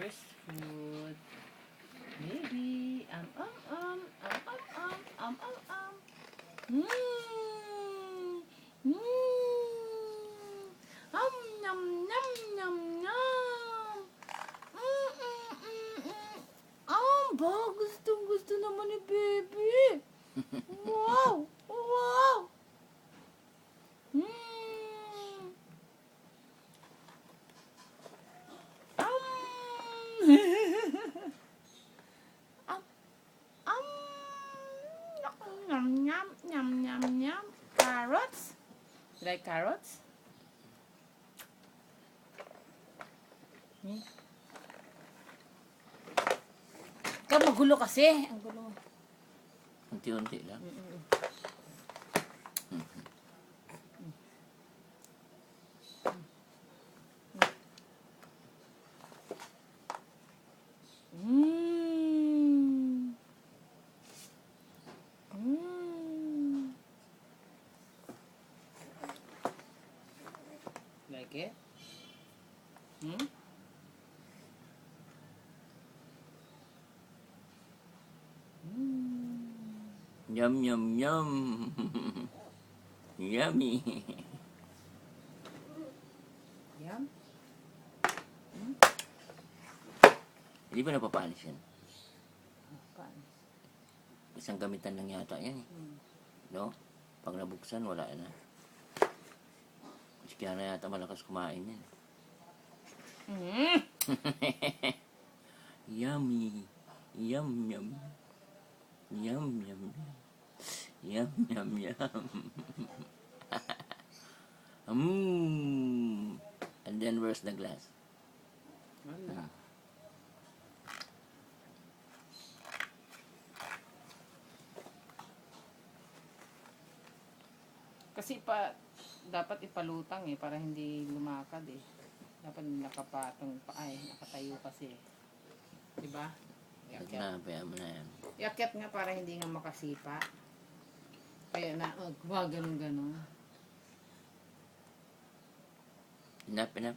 first food. Maybe. Mmm. Mmm. Nom nom nom nom. Ba, gustong gusto naman ni baby. Wow. Wow. Mmm. Yum, yum, yum, yum, yum. Carrots. You like carrots? Ikaw magulo kasi. Ang gulo. Unti-unti lang. Like it? Hmm? Yum, yum, yum. Yummy. Yum. Hindi ba napapanis yan? Paano? Isang gamitan lang yata yan eh. No? Pag nabuksan, wala na. Mas kaya na yata malakas kumain yan. Yummy. Yum, yum. Yum, yum, yum. Yum, yum, yum. And then where's the glass? Wala. Kasi dapat ipalutang eh, para hindi lumakad eh. Dapat nakapatong pa, nakatayo kasi. Diba? Wag na, paya mo na yan. Iakyat nga para hindi nga makasipa. Kaya na, ganun. Enough, enough.